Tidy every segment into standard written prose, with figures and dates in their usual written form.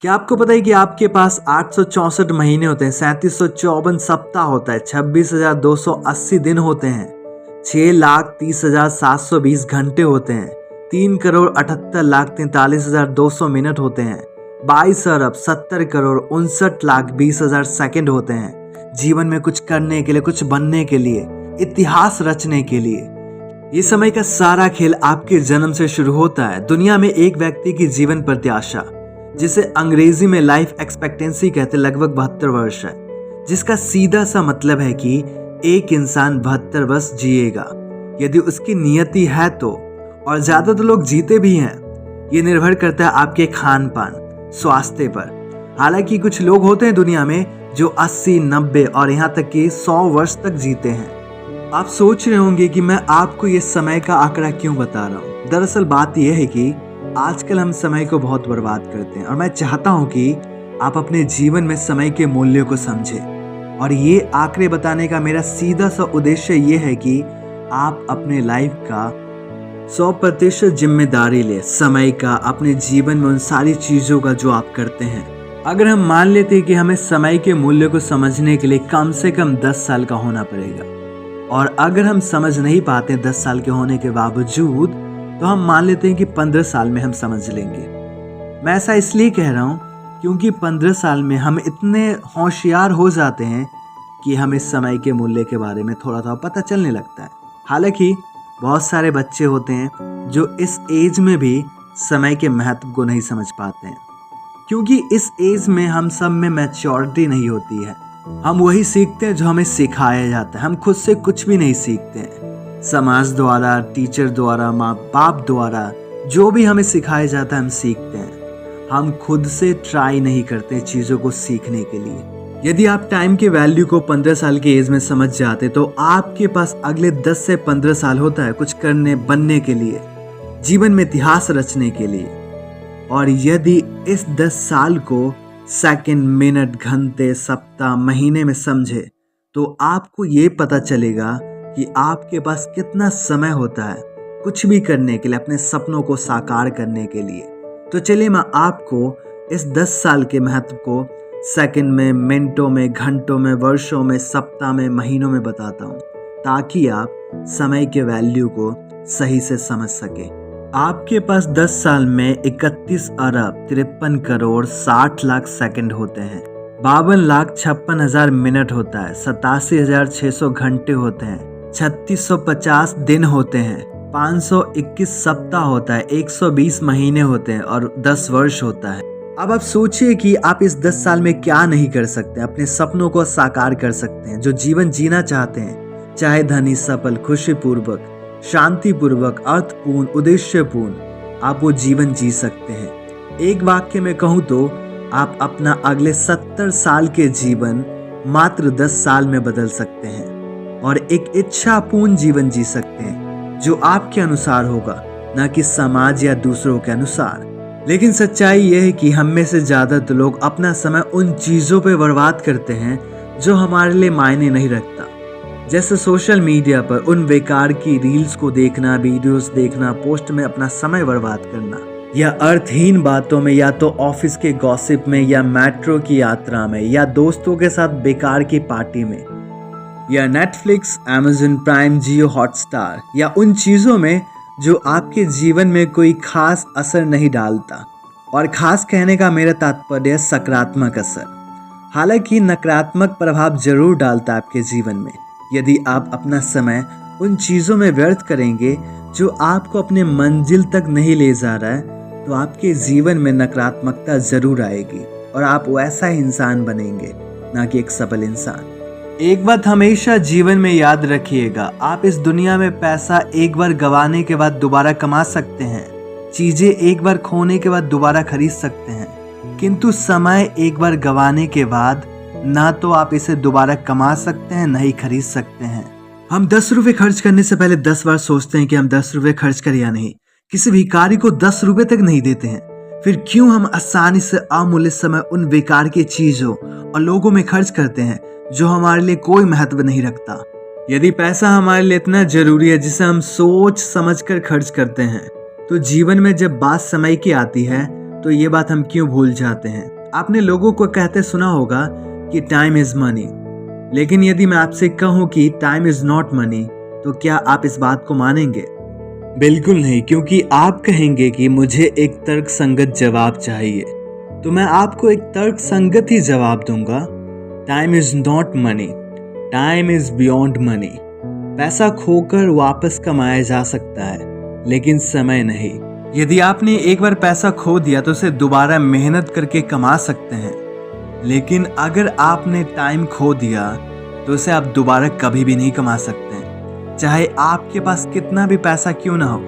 क्या आपको पता है कि आपके पास 864 महीने होते हैं, 3754 सप्ताह होता है, 26,280 दिन होते हैं, 6,30,720 घंटे होते हैं, 3,78,43,200 मिनट होते हैं, 22,70,70,59,20,000 सेकंड होते हैं। जीवन में कुछ करने के लिए, कुछ बनने के लिए, इतिहास रचने के लिए ये समय का सारा खेल आपके जन्म से शुरू होता है। दुनिया में एक व्यक्ति की जीवन प्रत्याशा, जिसे अंग्रेजी में लाइफ एक्सपेक्टेंसी कहते, लगभग 72 वर्ष है, जिसका सीधा सा मतलब है कि एक इंसान 72 वर्ष जिएगा यदि उसकी नियति है तो। और ज्यादातर लोग जीते भी हैं। ये निर्भर करता है आपके खान पान, स्वास्थ्य पर। हालांकि कुछ लोग होते हैं दुनिया में जो 80, 90 और यहाँ तक कि 100 वर्ष तक जीते हैं। आप सोच रहे होंगे कि मैं आपको ये समय का आंकड़ा क्यों बता रहा हूँ। दरअसल बात यह है कि आजकल हम समय को बहुत बर्बाद करते हैं और मैं चाहता हूं कि आप अपने जीवन में समय के मूल्यों को समझें। और ये आंकड़े बताने का मेरा सीधा सा उद्देश्य ये है कि आप अपने लाइफ का 100% जिम्मेदारी ले, समय का, अपने जीवन में उन सारी चीज़ों का जो आप करते हैं। अगर हम मान लेते हैं कि हमें समय के मूल्य को समझने के लिए कम से कम 10 साल का होना पड़ेगा, और अगर हम समझ नहीं पाते 10 साल के होने के बावजूद, तो हम मान लेते हैं कि 15 साल में हम समझ लेंगे। मैं ऐसा इसलिए कह रहा हूँ क्योंकि 15 साल में हम इतने होशियार हो जाते हैं कि हमें समय के मूल्य के बारे में थोड़ा थोड़ा पता चलने लगता है। हालांकि बहुत सारे बच्चे होते हैं जो इस एज में भी समय के महत्व को नहीं समझ पाते हैं, क्योंकि इस एज में हम सब में मैच्योरिटी नहीं होती है। हम वही सीखते हैं जो हमें सिखाया जाता है, हम खुद से कुछ भी नहीं सीखते हैं। समाज द्वारा, टीचर द्वारा, माँ बाप द्वारा जो भी हमें सिखाया जाता है हम सीखते हैं। हम खुद से ट्राई नहीं करते चीज़ों को सीखने के लिए। यदि आप टाइम के वैल्यू को 15 साल के एज में समझ जाते तो आपके पास अगले 10 से 15 साल होता है कुछ करने, बनने के लिए, जीवन में इतिहास रचने के लिए। और यदि इस 10 साल को सेकंड, मिनट, घंटे, सप्ताह, महीने में समझे तो आपको ये पता चलेगा कि आपके पास कितना समय होता है कुछ भी करने के लिए, अपने सपनों को साकार करने के लिए। तो चलिए मैं आपको इस 10 साल के महत्व को सेकंड में, मिनटों में, घंटों में, वर्षों में, सप्ताह में, महीनों में बताता हूँ, ताकि आप समय के वैल्यू को सही से समझ सके। आपके पास 10 साल में 31 अरब 53 करोड़ 60 लाख सेकंड होते हैं, 52 लाख 56,000 मिनट होता है, 87,600 घंटे होते हैं, 3650 दिन होते हैं, 521 सप्ताह होता है, 120 महीने होते हैं और 10 वर्ष होता है। अब आप सोचिए कि आप इस 10 साल में क्या नहीं कर सकते। अपने सपनों को साकार कर सकते हैं, जो जीवन जीना चाहते हैं, चाहे धनी, सफल, खुशीपूर्वक, शांतिपूर्वक, अर्थपूर्ण, उद्देश्यपूर्ण, आप वो जीवन जी सकते हैं। एक वाक्य में कहूँ तो आप अपना अगले 70 साल के जीवन मात्र 10 साल में बदल सकते हैं और एक इच्छापूर्ण जीवन जी सकते हैं जो आपके अनुसार होगा, न कि समाज या दूसरों के अनुसार। लेकिन सच्चाई यह है कि हम में से ज्यादातर लोग अपना समय उन चीजों पे बर्बाद करते हैं जो हमारे लिए मायने नहीं रखता, जैसे सोशल मीडिया पर उन बेकार की रील्स को देखना, वीडियोस देखना, पोस्ट में अपना समय बर्बाद करना, या अर्थहीन बातों में, या तो ऑफिस के गॉसिप में, या मेट्रो की यात्रा में, या दोस्तों के साथ बेकार की पार्टी में, या नेटफ्लिक्स, अमेज़न प्राइम, जियो हॉटस्टार, या उन चीज़ों में जो आपके जीवन में कोई खास असर नहीं डालता। और खास कहने का मेरा तात्पर्य है सकारात्मक असर। हालांकि नकारात्मक प्रभाव जरूर डालता है आपके जीवन में। यदि आप अपना समय उन चीज़ों में व्यर्थ करेंगे जो आपको अपने मंजिल तक नहीं ले जा रहा है, तो आपके जीवन में नकारात्मकता जरूर आएगी और आप वैसा इंसान बनेंगे, ना कि एक सफल इंसान। एक बात हमेशा जीवन में याद रखिएगा, आप इस दुनिया में पैसा एक बार गंवाने के बाद दोबारा कमा सकते हैं, चीजें एक बार खोने के बाद दोबारा खरीद सकते हैं, किंतु समय एक बार गंवाने के बाद ना तो आप इसे दोबारा कमा सकते हैं, ना ही खरीद सकते हैं। हम 10 रुपए खर्च करने से पहले 10 बार सोचते हैं कि हम 10 रुपए खर्च करें या नहीं। किसी भिखारी को 10 रुपए तक नहीं देते हैं, फिर क्यों हम आसानी से अमूल्य समय उन बेकार की चीजों और लोगों में खर्च करते हैं जो हमारे लिए कोई महत्व नहीं रखता। यदि पैसा हमारे लिए इतना जरूरी है जिसे हम सोच समझकर खर्च करते हैं, तो जीवन में जब बात समय की आती है तो तो ये बात हम क्यों भूल जाते हैं? आपने लोगों को कहते सुना होगा कि टाइम इज मनी, लेकिन यदि मैं आपसे कहूं कि टाइम इज नॉट मनी, तो क्या आप इस बात को मानेंगे? बिल्कुल नहीं, क्योंकि आप कहेंगे कि मुझे एक तर्कसंगत जवाब चाहिए। तो मैं आपको एक तर्कसंगत ही जवाब दूंगा। Time is not money, time is beyond money. पैसा खोकर वापस कमाया जा सकता है, लेकिन समय नहीं। यदि आपने एक बार पैसा खो दिया तो उसे दोबारा मेहनत करके कमा सकते हैं, लेकिन अगर आपने टाइम खो दिया तो उसे आप दोबारा कभी भी नहीं कमा सकते हैं। चाहे आपके पास कितना भी पैसा क्यों ना हो,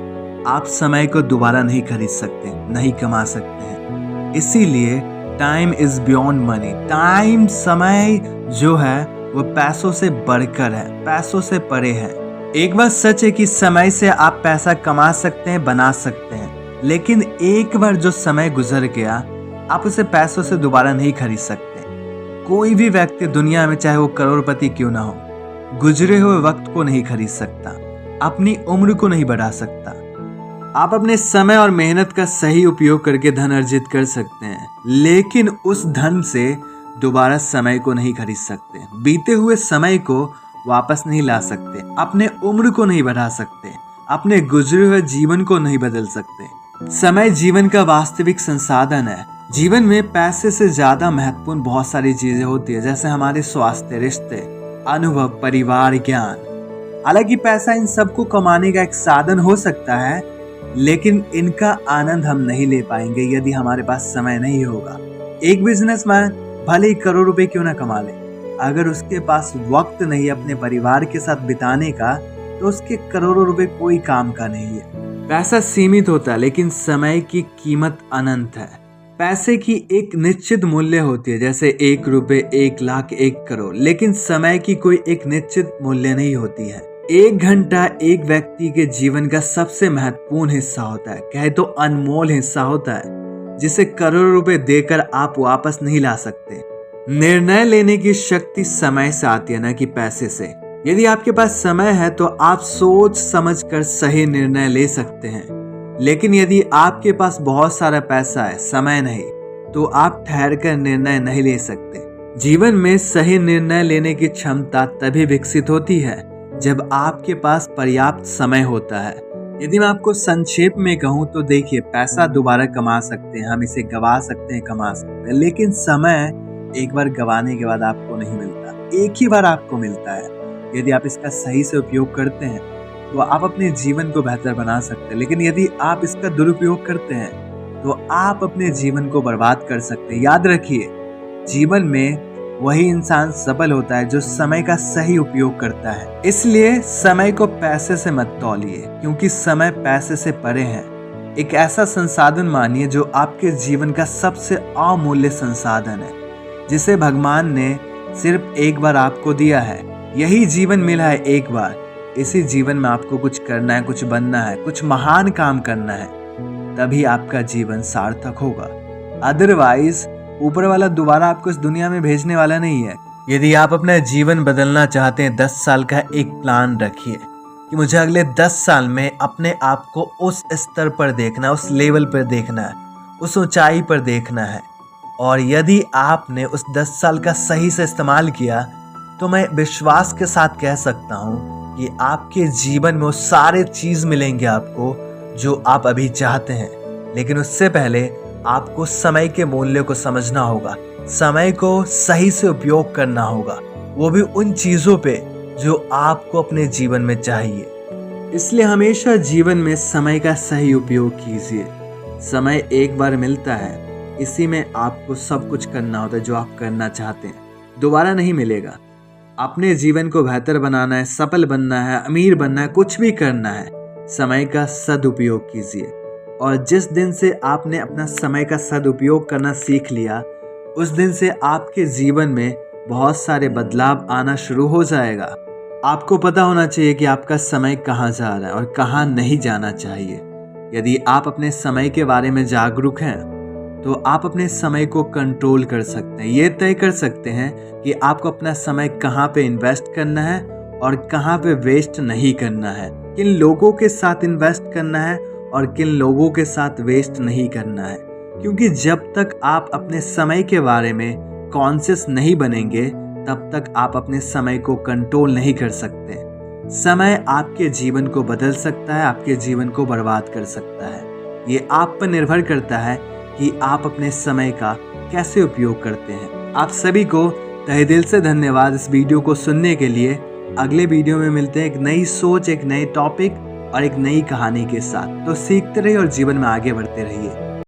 आप समय को दोबारा नहीं खरीद सकते, नहीं कमा सकते हैं। इसीलिए time is beyond money. Time, समय जो है वो पैसों से बढ़कर है, पैसों से परे है। एक बात सच है कि समय से आप पैसा कमा सकते हैं, बना सकते हैं, लेकिन एक बार जो समय गुजर गया, आप उसे पैसों से दोबारा नहीं खरीद सकते। कोई भी व्यक्ति दुनिया में, चाहे वो करोड़पति क्यों ना हो, गुजरे हुए वक्त को नहीं खरीद सकता, अपनी उम्र को नहीं बढ़ा सकता। आप अपने समय और मेहनत का सही उपयोग करके धन अर्जित कर सकते हैं, लेकिन उस धन से दोबारा समय को नहीं खरीद सकते। बीते हुए समय को वापस नहीं ला सकते, अपने उम्र को नहीं बढ़ा सकते, अपने गुजरे हुए जीवन को नहीं बदल सकते। समय जीवन का वास्तविक संसाधन है। जीवन में पैसे से ज्यादा महत्वपूर्ण बहुत सारी चीजें होती है, जैसे हमारे स्वास्थ्य, रिश्ते, अनुभव, परिवार, ज्ञान। हालांकि पैसा इन सबको कमाने का एक साधन हो सकता है, लेकिन इनका आनंद हम नहीं ले पाएंगे यदि हमारे पास समय नहीं होगा। एक बिजनेसमैन भले ही करोड़ रुपए क्यों ना कमा ले, अगर उसके पास वक्त नहीं अपने परिवार के साथ बिताने का, तो उसके करोड़ों रुपए कोई काम का नहीं है। पैसा सीमित होता है, लेकिन समय की कीमत अनंत है। पैसे की एक निश्चित मूल्य होती है, जैसे 1 रुपए, 1 लाख, 1 करोड़, लेकिन समय की कोई एक निश्चित मूल्य नहीं होती है। 1 घंटा एक व्यक्ति के जीवन का सबसे महत्वपूर्ण हिस्सा होता है, कहे तो अनमोल हिस्सा होता है, जिसे करोड़ों रुपए देकर आप वापस नहीं ला सकते। निर्णय लेने की शक्ति समय से आती है, न कि पैसे से। यदि आपके पास समय है तो आप सोच समझकर सही निर्णय ले सकते हैं, लेकिन यदि आपके पास बहुत सारा पैसा है, समय नहीं, तो आप ठहर कर निर्णय नहीं ले सकते। जीवन में सही निर्णय लेने की क्षमता तभी विकसित होती है जब आपके पास पर्याप्त समय होता है। यदि मैं आपको संक्षेप में कहूँ तो देखिए, पैसा दोबारा कमा सकते हैं, हम इसे गवा सकते हैं, कमा सकते हैं, लेकिन समय एक बार गवाने के बाद आपको नहीं मिलता, एक ही बार आपको मिलता है। यदि आप इसका सही से उपयोग करते हैं तो आप अपने जीवन को बेहतर बना सकते हैं, लेकिन यदि आप इसका दुरुपयोग करते हैं तो आप अपने जीवन को बर्बाद कर सकते हैं। याद रखिए, जीवन में वही इंसान सफल होता है जो समय का सही उपयोग करता है। इसलिए समय को पैसे से मत तौलिए, क्योंकि समय पैसे से परे है। एक ऐसा संसाधन मानिए जो आपके जीवन का सबसे अमूल्य संसाधन है, जिसे भगवान ने सिर्फ एक बार आपको दिया है। यही जीवन मिला है एक बार। इसी जीवन में आपको कुछ करना है, कुछ बनना है, कुछ महान काम करना है, तभी आपका जीवन सार्थक होगा। अदरवाइज ऊपर वाला दोबारा आपको इस दुनिया में भेजने वाला नहीं है। यदि आप अपना जीवन बदलना चाहते हैं, 10 साल का एक प्लान रखिए कि मुझे अगले 10 साल में अपने आप को उस स्तर पर देखना है, उस लेवल पर देखना है, उस ऊंचाई पर देखना है। और यदि आपने उस 10 साल का सही से इस्तेमाल किया, तो मैं विश्वास के साथ कह सकता हूँ कि आपके जीवन में वो सारे चीज मिलेंगे आपको जो आप अभी चाहते हैं। लेकिन उससे पहले आपको समय के मूल्य को समझना होगा, समय को सही से उपयोग करना होगा, वो भी उन चीजों पे जो आपको अपने जीवन में चाहिए। इसलिए हमेशा जीवन में समय का सही उपयोग कीजिए। समय एक बार मिलता है, इसी में आपको सब कुछ करना होता है जो आप करना चाहते हैं, दोबारा नहीं मिलेगा। अपने जीवन को बेहतर बनाना है, सफल बनना है, अमीर बनना है, कुछ भी करना है, समय का सदुपयोग कीजिए। और जिस दिन से आपने अपना समय का सदुपयोग करना सीख लिया, उस दिन से आपके जीवन में बहुत सारे बदलाव आना शुरू हो जाएगा। आपको पता होना चाहिए कि आपका समय कहाँ जा रहा है और कहाँ नहीं जाना चाहिए। यदि आप अपने समय के बारे में जागरूक हैं, तो आप अपने समय को कंट्रोल कर सकते हैं। ये तय कर सकते हैं कि आपको अपना समय कहाँ पे इन्वेस्ट करना है और कहाँ पे वेस्ट नहीं करना है, किन लोगों के साथ इन्वेस्ट करना है और किन लोगों के साथ वेस्ट नहीं करना है। क्योंकि जब तक आप अपने समय के बारे में कॉन्शियस नहीं बनेंगे तब तक आप अपने समय को कंट्रोल नहीं कर सकते। समय आपके जीवन को बदल सकता है, आपके जीवन को बर्बाद कर सकता है। ये आप पर निर्भर करता है कि आप अपने समय का कैसे उपयोग करते हैं। आप सभी को तहे दिल से धन्यवाद इस वीडियो को सुनने के लिए। अगले वीडियो में मिलते हैं एक नई सोच, एक नए टॉपिक और एक नई कहानी के साथ। तो सीखते रहिए और जीवन में आगे बढ़ते रहिए।